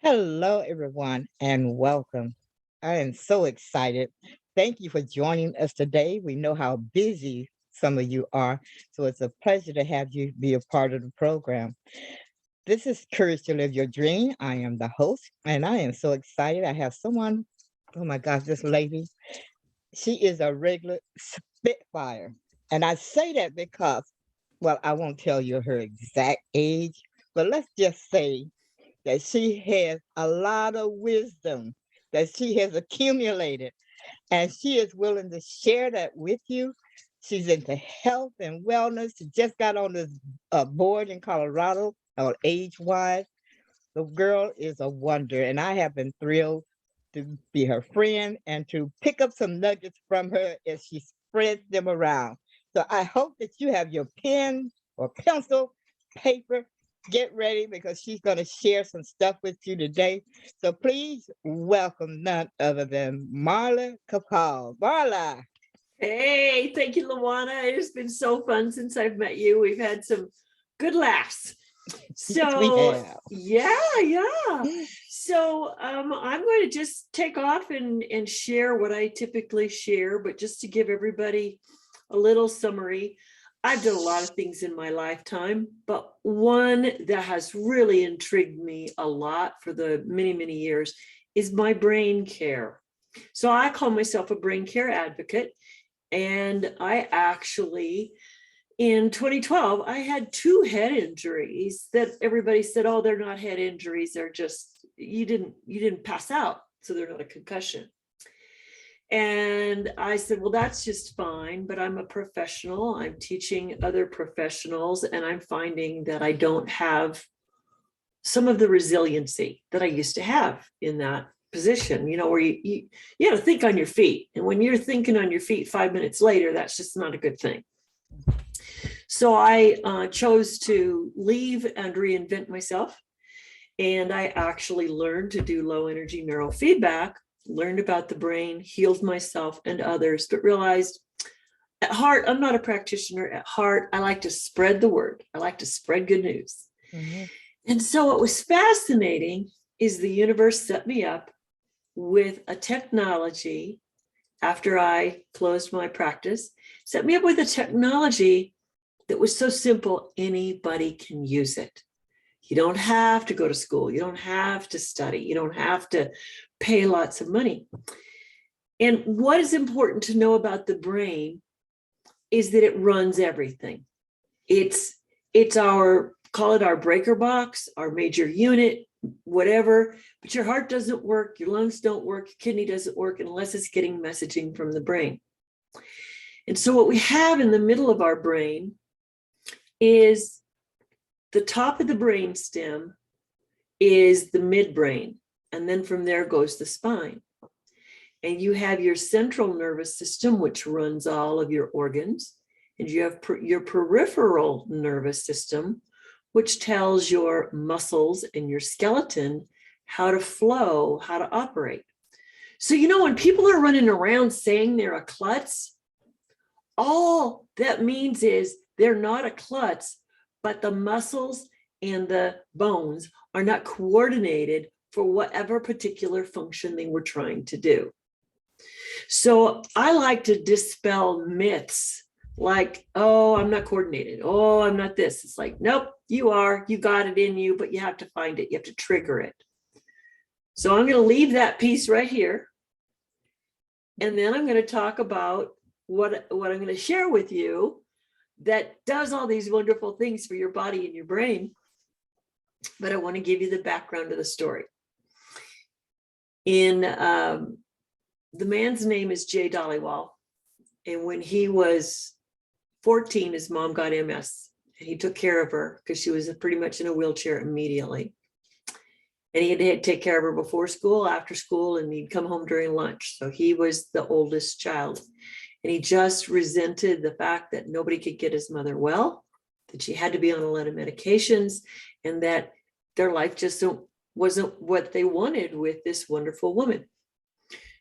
Hello, everyone, and welcome. I am so excited. Thank you for joining us today. We know how busy some of you are, so it's a pleasure to have you be a part of the program. This is Courage to Live Your Dream. I am the host, and I am so excited. I have someone, oh my gosh, this lady, she is a regular spitfire. And I say that because, well, I won't tell you her exact age, but let's just say that she has a lot of wisdom that she has accumulated, and she is willing to share that with you. She's into health and wellness. She just got on this board in Colorado on age wise. The girl is a wonder, and I have been thrilled to be her friend and to pick up some nuggets from her as she spreads them around. So I hope that you have your pen or pencil, paper. Get ready because she's going to share some stuff with you today. So please welcome none other than Marla Koupal. Marla. Hey, thank you, LaWanna. It has been so fun since I've met you. We've had some good laughs. Yes, we So have. yeah. So I'm going to just take off and share what I typically share, but just to give everybody a little summary. I've done a lot of things in my lifetime, but one that has really intrigued me a lot for the many, many years is my brain care. So I call myself a brain care advocate. And I actually, in 2012, I had 2 head injuries that everybody said, oh, they're not head injuries. They're just, you didn't pass out. So they're not a concussion. And I said, well, that's just fine, but I'm a professional. I'm teaching other professionals, and I'm finding that I don't have some of the resiliency that I used to have in that position, where you got to think on your feet. And when you're thinking on your feet 5 minutes later, that's just not a good thing. So I chose to leave and reinvent myself. And I actually learned to do low energy neurofeedback, learned about the brain, healed myself and others, but realized at heart, I'm not a practitioner. At heart, I like to spread the word. I like to spread good news. Mm-hmm. And so what was fascinating is the universe set me up with a technology after I closed my practice, set me up with a technology that was so simple, anybody can use it. You don't have to go to school. You don't have to study. You don't have to pay lots of money. And what is important to know about the brain is that it runs everything. It's our, call it our breaker box, our major unit, whatever, but your heart doesn't work, your lungs don't work, your kidney doesn't work unless it's getting messaging from the brain. And so what we have in the middle of our brain is the top of the brain stem is the midbrain, and then from there goes the spine. And you have your central nervous system, which runs all of your organs, and you have your peripheral nervous system, which tells your muscles and your skeleton how to flow, how to operate. So, when people are running around saying they're a klutz, all that means is they're not a klutz, but the muscles and the bones are not coordinated for whatever particular function they were trying to do. So I like to dispel myths like, oh, I'm not coordinated. Oh, I'm not this. It's like, nope, you are. You got it in you, but you have to find it. You have to trigger it. So I'm going to leave that piece right here. And then I'm going to talk about what I'm going to share with you that does all these wonderful things for your body and your brain. But I want to give you the background of the story. The man's name is Jay Dollywall. And when he was 14, his mom got MS. And he took care of her because she was pretty much in a wheelchair immediately. And he had to take care of her before school, after school, and he'd come home during lunch. So he was the oldest child. And he just resented the fact that nobody could get his mother well, that she had to be on a lot of medications, and that their life just wasn't what they wanted with this wonderful woman.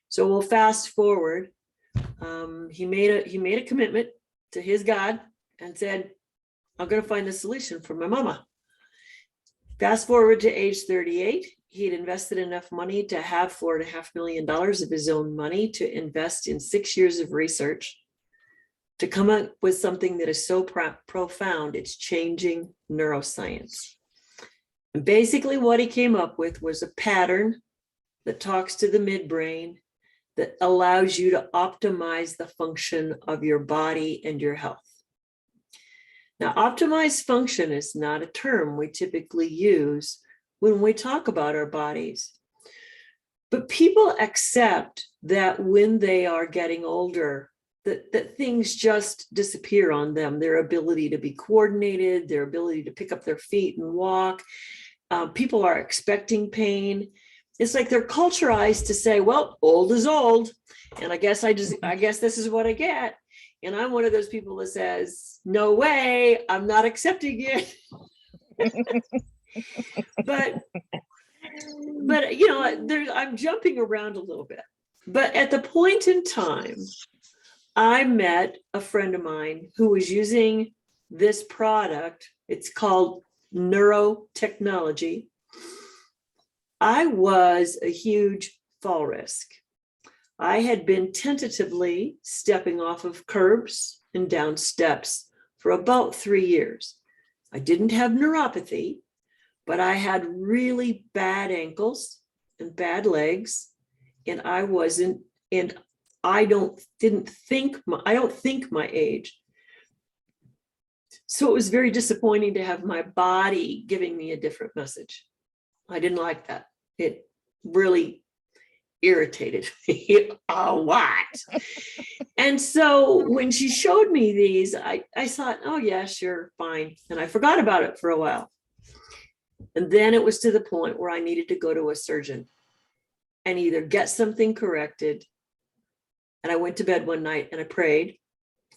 So we'll fast forward. He made a commitment to his God and said, I'm going to find a solution for my mama. Fast forward to age 38. he had invested enough money to have $4.5 million of his own money to invest in 6 years of research to come up with something that is so profound, it's changing neuroscience. And basically what he came up with was a pattern that talks to the midbrain that allows you to optimize the function of your body and your health. Now, optimized function is not a term we typically use when we talk about our bodies. But people accept that when they are getting older, that things just disappear on them, their ability to be coordinated, their ability to pick up their feet and walk. People are expecting pain. It's like they're culturized to say, well, old is old. And I guess this is what I get. And I'm one of those people that says, no way, I'm not accepting it. But you know, I'm jumping around a little bit. But at the point in time, I met a friend of mine who was using this product. It's called Neurotechnology. I was a huge fall risk. I had been tentatively stepping off of curbs and down steps for about 3 years. I didn't have neuropathy, but I had really bad ankles and bad legs, and I don't think my age. So it was very disappointing to have my body giving me a different message. I didn't like that. It really irritated me a lot. And so when she showed me these, I thought, oh yeah, sure, fine. And I forgot about it for a while. And then it was to the point where I needed to go to a surgeon and either get something corrected. And I went to bed one night and I prayed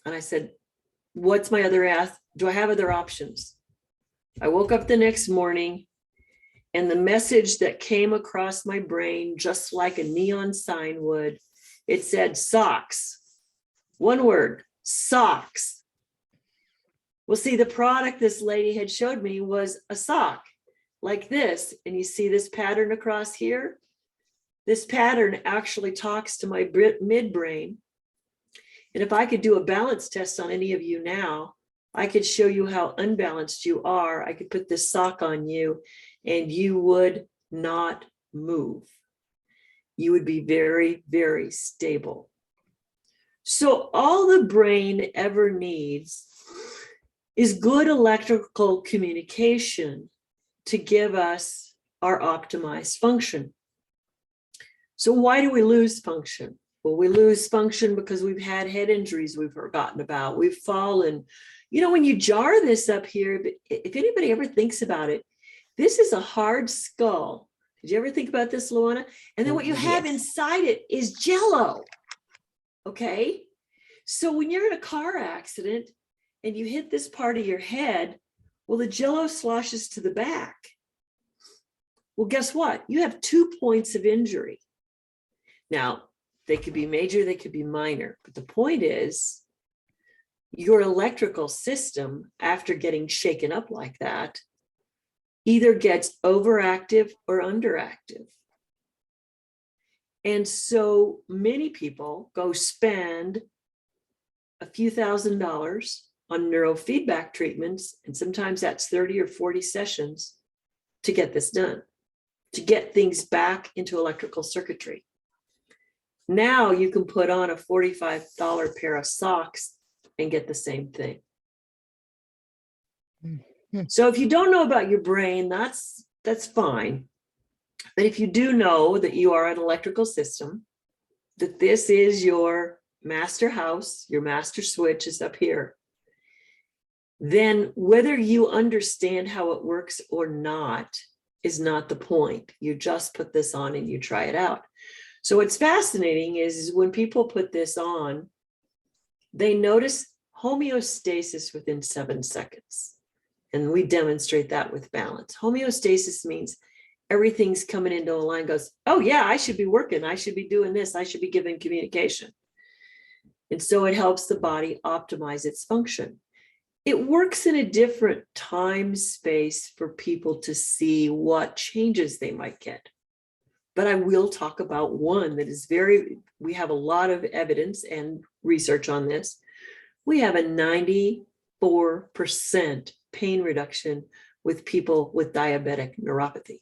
and I said, what's my other do I have other options? I woke up the next morning and the message that came across my brain, just like a neon sign would, it said socks. One word, socks. Well, see, the product this lady had showed me was a sock like this. And you see this pattern across here? This pattern actually talks to my midbrain. And if I could do a balance test on any of you now, I could show you how unbalanced you are. I could put this sock on you and you would not move. You would be very, very stable. So all the brain ever needs is good electrical communication to give us our optimized function. So why do we lose function? Well, we lose function because we've had head injuries we've forgotten about. We've fallen. You know, when you jar this up here, if anybody ever thinks about it, this is a hard skull. Did you ever think about this, LaWanna? And then what you have inside it is Jello. Okay? So when you're in a car accident and you hit this part of your head, well, the Jello sloshes to the back. Well, guess what? You have 2 points of injury. Now, they could be major, they could be minor, but the point is your electrical system, after getting shaken up like that, either gets overactive or underactive. And so many people go spend a few $1,000s on neurofeedback treatments, and sometimes that's 30 or 40 sessions to get this done, to get things back into electrical circuitry. Now you can put on a $45 pair of socks and get the same thing. Mm-hmm. So if you don't know about your brain, that's fine. But if you do know that you are an electrical system, that this is your master house, your master switch is up here, then whether you understand how it works or not is not the point. You just put this on and you try it out. So what's fascinating is when people put this on, they notice homeostasis within 7 seconds. And we demonstrate that with balance. Homeostasis means everything's coming into a line, goes, oh yeah, I should be working. I should be doing this. I should be giving communication. And so it helps the body optimize its function. it works in a different time space for people to see what changes they might get. But I will talk about one that is we have a lot of evidence and research on this. We have a 94% pain reduction with people with diabetic neuropathy.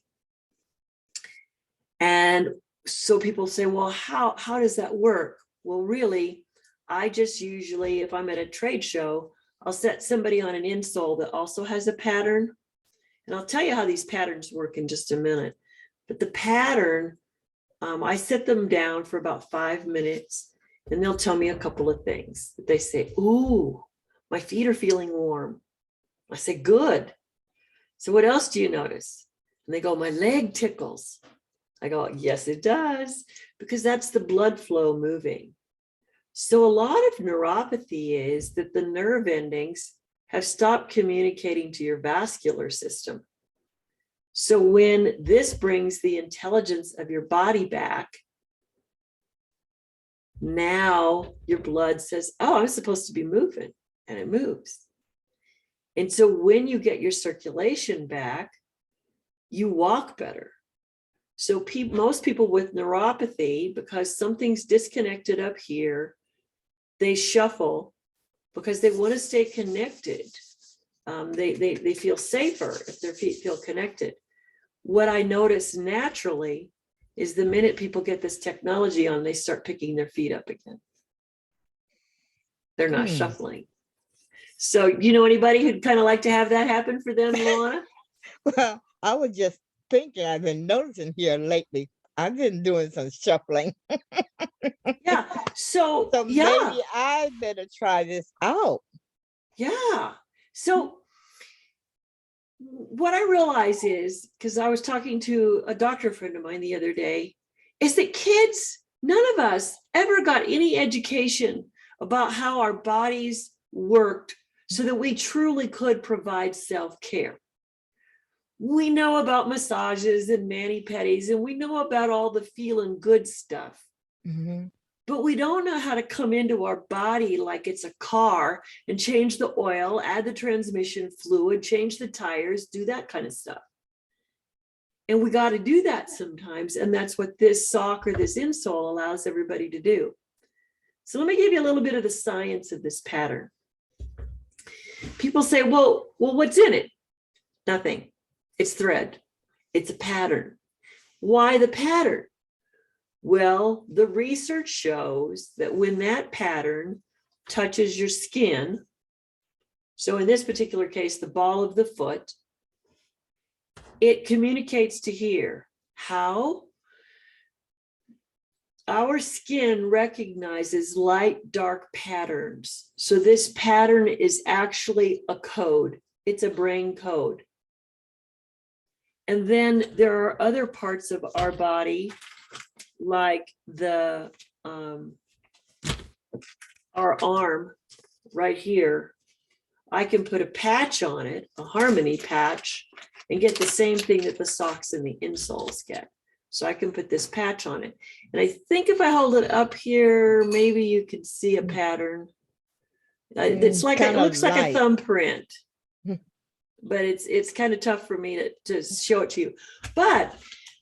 And so people say, well, how does that work? Well, really, I just usually, if I'm at a trade show, I'll set somebody on an insole that also has a pattern. And I'll tell you how these patterns work in just a minute. But the pattern, I set them down for about 5 minutes, and they'll tell me a couple of things. They say, ooh, my feet are feeling warm. I say, good. So what else do you notice? And they go, my leg tickles. I go, yes, it does, because that's the blood flow moving. So a lot of neuropathy is that the nerve endings have stopped communicating to your vascular system. So when this brings the intelligence of your body back, now your blood says, oh, I'm supposed to be moving, and it moves. And so when you get your circulation back, you walk better. So most people with neuropathy, because something's disconnected up here, they shuffle because they want to stay connected. They feel safer if their feet feel connected. What I notice naturally is the minute people get this technology on, they start picking their feet up again. They're not shuffling. So, you know, anybody who'd kind of like to have that happen for them, LaWanna? Well, I was just thinking, I've been noticing here lately, I've been doing some shuffling. Yeah. So Maybe I better try this out. Yeah. So what I realize is, because I was talking to a doctor friend of mine the other day, is that kids, none of us ever got any education about how our bodies worked so that we truly could provide self-care. We know about massages and mani-pedis, and we know about all the feeling good stuff. Mm-hmm. But we don't know how to come into our body like it's a car and change the oil, add the transmission fluid, change the tires, do that kind of stuff. And we got to do that sometimes. And that's what this sock or this insole allows everybody to do. So let me give you a little bit of the science of this pattern. People say, well, what's in it? Nothing. It's thread. It's a pattern. Why the pattern? Well, the research shows that when that pattern touches your skin, so in this particular case, the ball of the foot, it communicates to here. How? Our skin recognizes light, dark patterns. So this pattern is actually a code. It's a brain code. And then there are other parts of our body, like our arm right here. I can put a patch on it, a harmony patch, and get the same thing that the socks and the insoles get. So I can put this patch on it. And I think if I hold it up here, maybe you can see a pattern. It's like, it looks like a thumbprint, but it's kind of tough for me to show it to you. But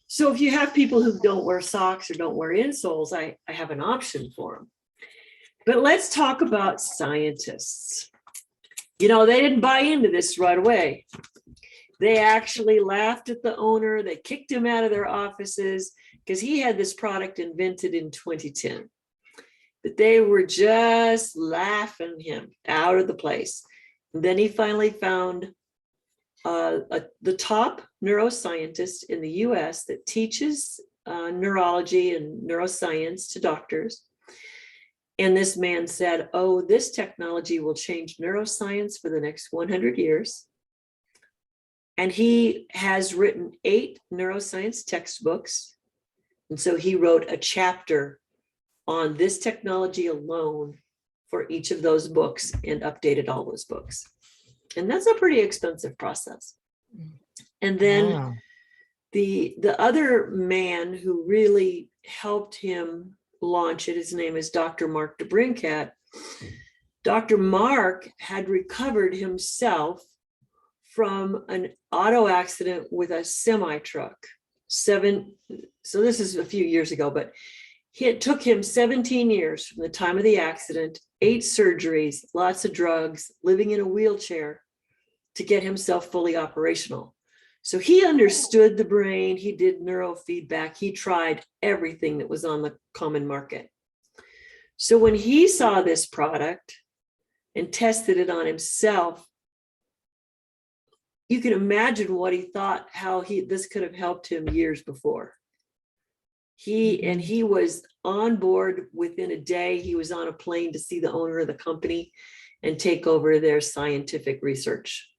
so if you have people who don't wear socks or don't wear insoles, I have an option for them. But let's talk about scientists. You know, they didn't buy into this right away. They actually laughed at the owner. They kicked him out of their offices because he had this product invented in 2010. But they were just laughing him out of the place. And then he finally found the top neuroscientist in the US that teaches neurology and neuroscience to doctors. And this man said, oh, this technology will change neuroscience for the next 100 years. And he has written 8 neuroscience textbooks. And so he wrote a chapter on this technology alone for each of those books and updated all those books. And that's a pretty expensive process. And then the other man who really helped him launch it, his name is Dr. Mark DeBrincat. Dr. Mark had recovered himself from an auto accident with a semi truck. So this is a few years ago, but it took him 17 years from the time of the accident, 8 surgeries, lots of drugs, living in a wheelchair to get himself fully operational. So he understood the brain, he did neurofeedback, he tried everything that was on the common market. So when he saw this product and tested it on himself, you can imagine what he thought, how this could have helped him years before. He was on board within a day. He was on a plane to see the owner of the company and take over their scientific research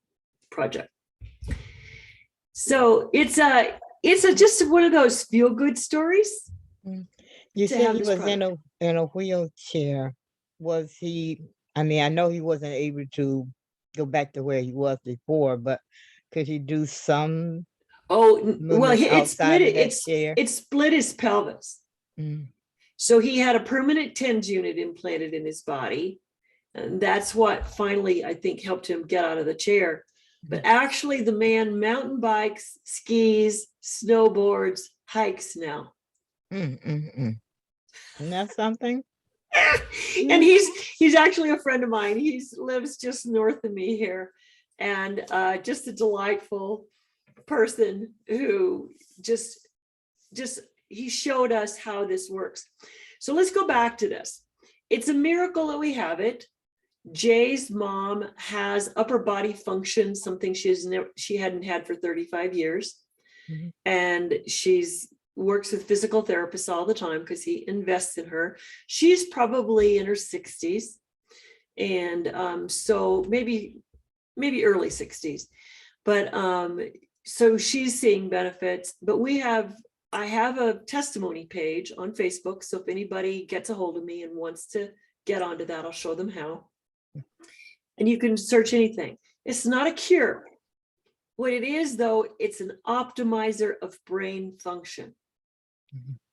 project. So it's just one of those feel-good stories. You said he was in a wheelchair. Was he? I mean, I know he wasn't able to go back to where he was before, but could he do some? Oh, well, it split his pelvis. So he had a permanent TENS unit implanted in his body. And that's what finally, I think, helped him get out of the chair. But actually, the man mountain bikes, skis, snowboards, hikes now. Isn't that something? And he's actually a friend of mine. He lives just north of me here. And just a delightful person who just he showed us how this works. So let's go back to this. It's a miracle that we have it. Jay's mom has upper body function, something she hadn't had for 35 years. And she's works with physical therapists all the time because he invests in her. She's probably in her 60s. And so maybe early 60s. But so she's seeing benefits, but I have a testimony page on Facebook. So if anybody gets a hold of me and wants to get onto that, I'll show them how. And you can search anything. It's not a cure. What it is, though, it's an optimizer of brain function.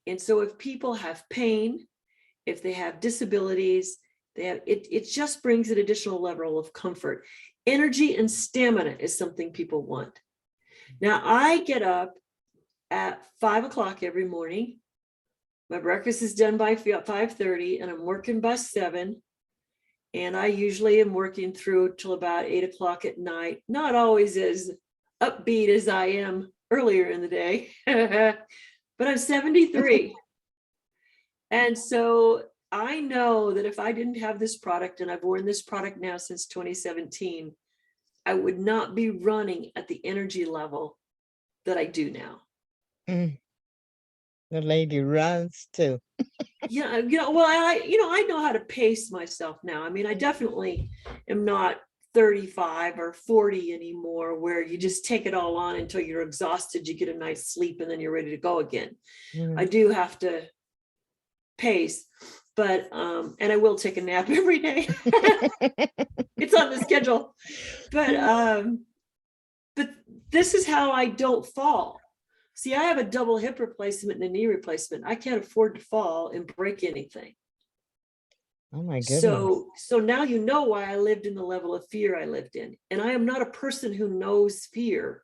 And so if people have pain, if they have disabilities, it just brings an additional level of comfort. Energy and stamina is something people want. Now, I get up at 5 o'clock every morning. My breakfast is done by 5:30, and I'm working by 7. And I usually am working through till about 8 o'clock at night. Not always as upbeat as I am earlier in the day, but I'm 73. And so I know that if I didn't have this product, and I've worn this product now since 2017, I would not be running at the energy level that I do now. The lady runs too. Yeah, well, I know how to pace myself now. I mean, I definitely am not 35 or 40 anymore, where you just take it all on until you're exhausted, you get a nice sleep, and then you're ready to go again. I do have to pace, but and I will take a nap every day. It's on the schedule. But this is how I don't fall. See, I have a double hip replacement and a knee replacement. I can't afford to fall and break anything. Oh my goodness. So now you know why I lived in the level of fear I lived in. And I am not a person who knows fear.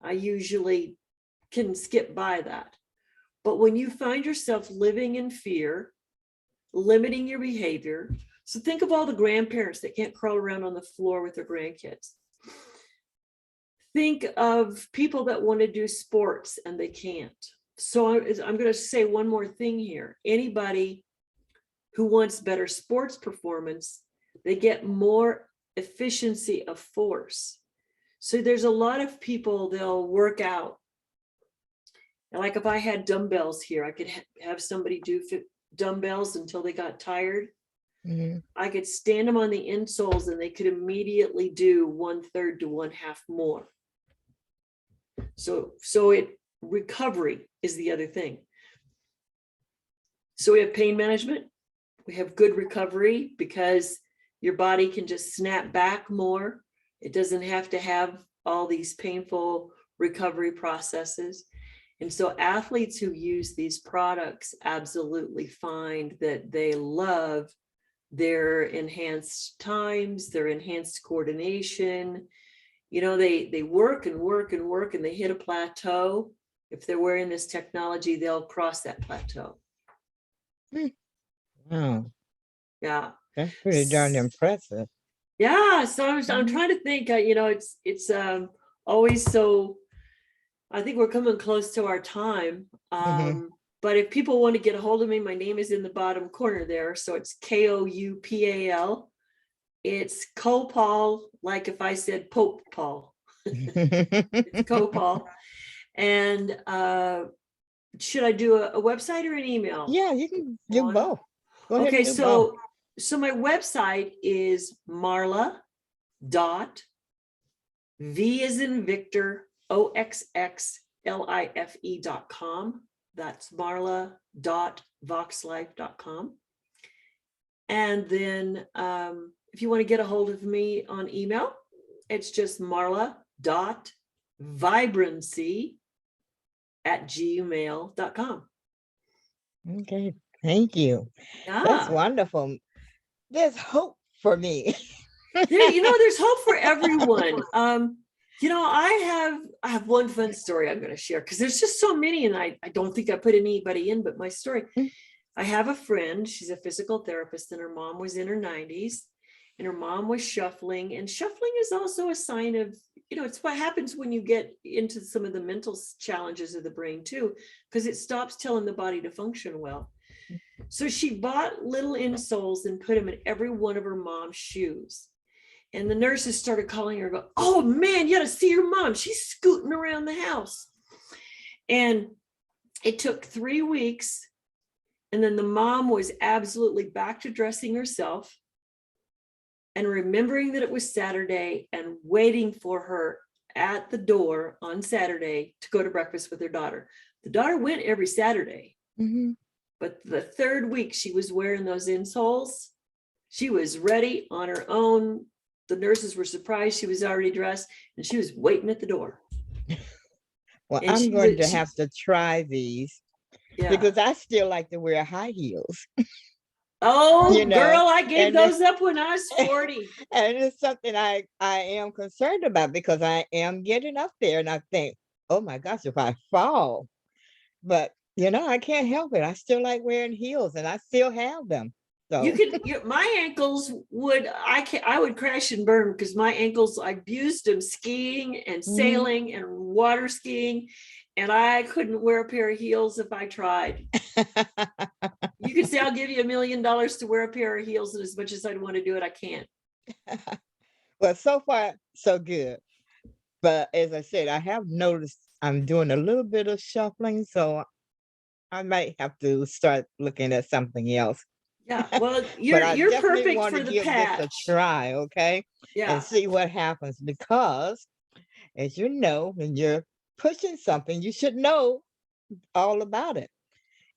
I usually can skip by that. But when you find yourself living in fear, limiting your behavior, so think of all the grandparents that can't crawl around on the floor with their grandkids. Think of people that want to do sports and they can't. So I'm going to say one more thing here. Anybody who wants better sports performance, they get more efficiency of force. So there's a lot of people, they'll work out. And like if I had dumbbells here, I could have somebody do dumbbells until they got tired. I could stand them on the insoles and they could immediately do 1/3 to 1/2 more. So recovery is the other thing. So we have pain management. We have good recovery because your body can just snap back more. It doesn't have to have all these painful recovery processes. And so athletes who use these products absolutely find that they love their enhanced times, their enhanced coordination. You know, they work and work and work, and they hit a plateau. If they're wearing this technology, they'll cross that plateau. Wow, Yeah. that's pretty darn impressive. Yeah. So I'm trying to think, you know, it's always so, I think we're coming close to our time. But if people want to get a hold of me, my name is in the bottom corner there. So it's Koupal. It's Koupal, like if I said Pope Paul. It's Koupal. And should I do a website or an email? Yeah, you can do One. both. Go ahead Okay, and do both. so my website is Marla dot V as in Victor OXXLIFE.com. That's marla.voxlife.com. And then if you want to get a hold of me on email, it's just marla.vibrancy@gmail.com. Okay, thank you. That's Yeah. wonderful. There's hope for me. You know, there's hope for everyone. You know, I have one fun story I'm going to share, because there's just so many, and I don't think I put anybody in but my story. I have a friend, she's a physical therapist, and her mom was in her 90s, and her mom was shuffling. And shuffling is also a sign of, you know, it's what happens when you get into some of the mental challenges of the brain too, because it stops telling the body to function well. So she bought little insoles and put them in every one of her mom's shoes. And the nurses started calling her, go, "Oh man, you got to see your mom. She's scooting around the house." And it took 3 weeks. And then the mom was absolutely back to dressing herself and remembering that it was Saturday and waiting for her at the door on Saturday to go to breakfast with her daughter. The daughter went every Saturday. But the 3rd week she was wearing those insoles, she was ready on her own. The nurses were surprised she was already dressed, and she was waiting at the door. Well, And I'm going to have to try these because I still like to wear high heels. Oh, You know, girl, I gave and those up when I was 40. and it's something I am concerned about because I am getting up there, and I think, oh my gosh, if I fall. But you know, I can't help it. I still like wearing heels, and I still have them. You So could, my ankles would, I would crash and burn, because my ankles, I abused them skiing and sailing and water skiing, and I couldn't wear a pair of heels if I tried. You could say, "I'll give you $1 million to wear a pair of heels," and as much as I'd want to do it, I can't. well, so far so good. But as I said, I have noticed I'm doing a little bit of shuffling, so I might have to start looking at something else. Yeah, well, But I you're definitely perfect want to for the give this a patch. try, okay? Yeah. And see what happens because, as you know, when you're pushing something, you should know all about it.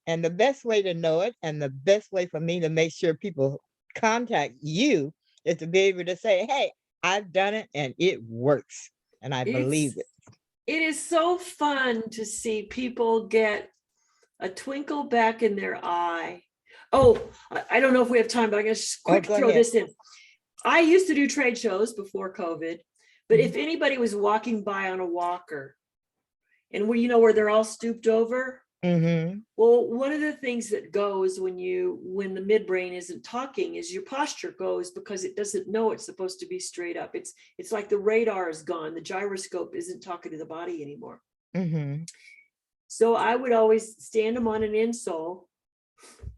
And the best way to know it, and the best way for me to make sure people contact you, is to be able to say, "Hey, I've done it and it works." And I believe It's it. it is so fun to see people get a twinkle back in their eye. Oh, I don't know if we have time, but I'm gonna just Oh, quick go throw ahead. this in. I used to do trade shows before COVID, but if anybody was walking by on a walker, and where, you know, where they're all stooped over, Mm-hmm. well, one of the things that goes when the midbrain isn't talking is your posture goes, because it doesn't know it's supposed to be straight up. It's like the radar is gone. The gyroscope isn't talking to the body anymore. Mm-hmm. So I would always stand them on an insole,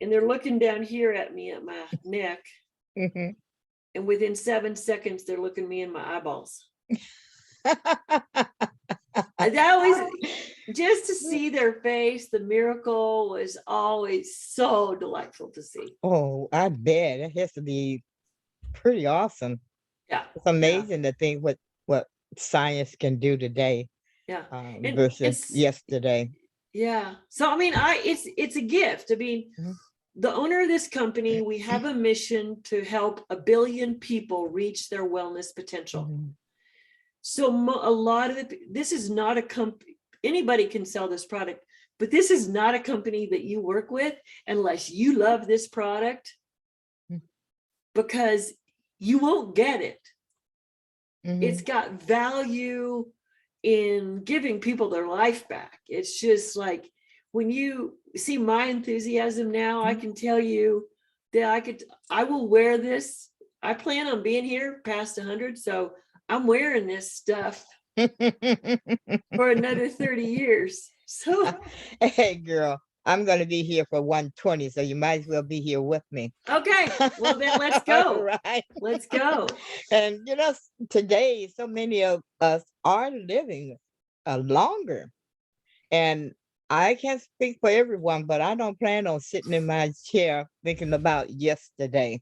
and they're looking down here at me at my neck. Mm-hmm. And within 7 seconds, they're looking me in my eyeballs. That was just to see their face. The miracle was always so delightful to see. Oh, I bet it has to be pretty awesome. Yeah. It's amazing to think what science can do today Yeah. And versus yesterday. yeah. So I mean, it's a gift. I mean, the owner of this company, we have a mission to help 1 billion people reach their wellness potential. Mhm. So a lot of this is not a company, anybody can sell this product, but this is not a company that you work with unless you love this product. because you won't get it. It's Mhm. got value in giving people their life back. It's just like when you see my enthusiasm now, I can tell you that I will wear this. I plan on being here past 100, so I'm wearing this stuff for another 30 years. So, Hey, girl, I'm going to be here for 120, so you might as well be here with me. okay, well then let's go. Right. Let's go. And today, so many of us are living longer. And I can't speak for everyone, but I don't plan on sitting in my chair thinking about yesterday.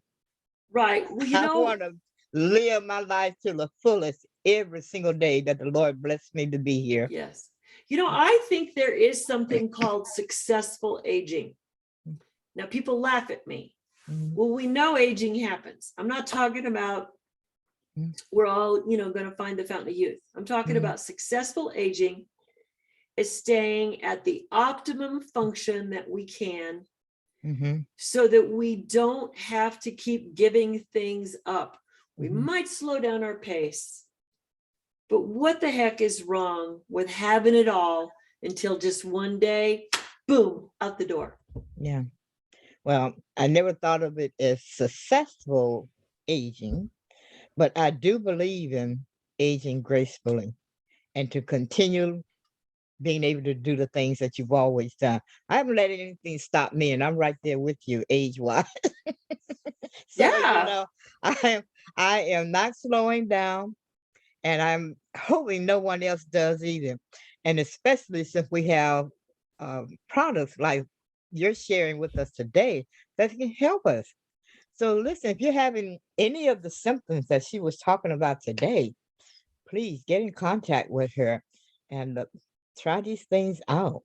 Right. Well, I want to live my life to the fullest every single day that the Lord blessed me to be here. yes. I think there is something called successful aging. Now, people laugh at me. Mhm. Well, we know aging happens. I'm not talking about we're all, going to find the fountain of youth. I'm talking Mhm. about successful aging is staying at the optimum function that we can Mhm. so that we don't have to keep giving things up. We Mhm. might slow down our pace, but what the heck is wrong with having it all until just one day, boom, out the door? Yeah. Well, I never thought of it as successful aging, but I do believe in aging gracefully and to continue being able to do the things that you've always done. I haven't let anything stop me, and I'm right there with you age-wise. So, Yeah. I am I am not slowing down, and I'm hoping no one else does either. And especially since we have products like you're sharing with us today that can help us. So listen, if you're having any of the symptoms that she was talking about today, please get in contact with her and try these things out.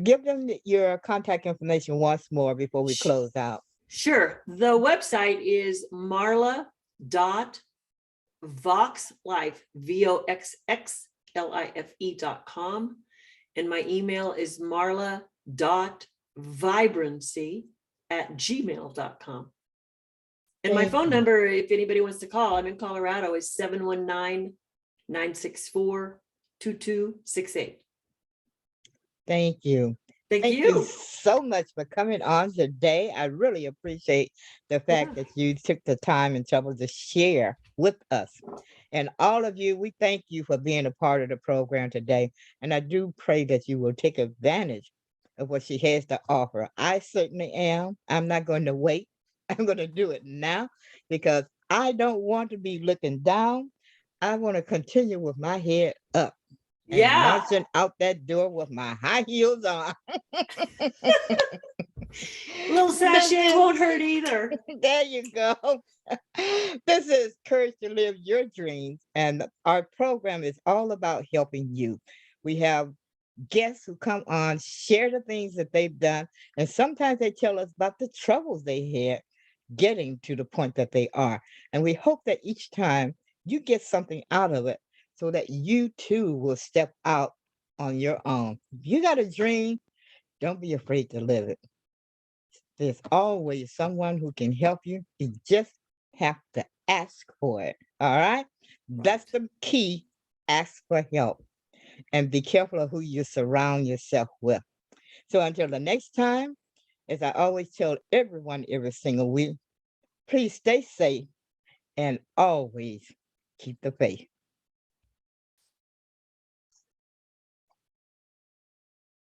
Give them your contact information once more before we close out. Sure. The website is marla.voxlife, VOXXLIFE.com. And my email is marla.vibrancy@gmail.com. And my Thank phone you. number, if anybody wants to call, I'm in Colorado, is 719-964-2268. Thank you. Thank Thank you you. so much for coming on today. I really appreciate the Yeah. fact that you took the time and trouble to share with us. And all of you, we thank you for being a part of the program today. And I do pray that you will take advantage of what she has to offer. I certainly am. I'm not going to wait. I'm going to do it now because I don't want to be looking down. I want to continue with my head up and Yeah. marching out that door with my high heels on. Little This sachet is, won't hurt either. there you go. This is Courage to Live Your Dreams, and our program is all about helping you. We have guests who come on, share the things that they've done, and sometimes they tell us about the troubles they had getting to the point that they are. And we hope that each time you get something out of it so that you too will step out on your own. If you got a dream, don't be afraid to live it. There's always someone who can help you. You just have to ask for it. All right? That's Right. the key. Ask for help and be careful of who you surround yourself with. So until the next time, as I always tell everyone every single week, please stay safe and always keep the faith.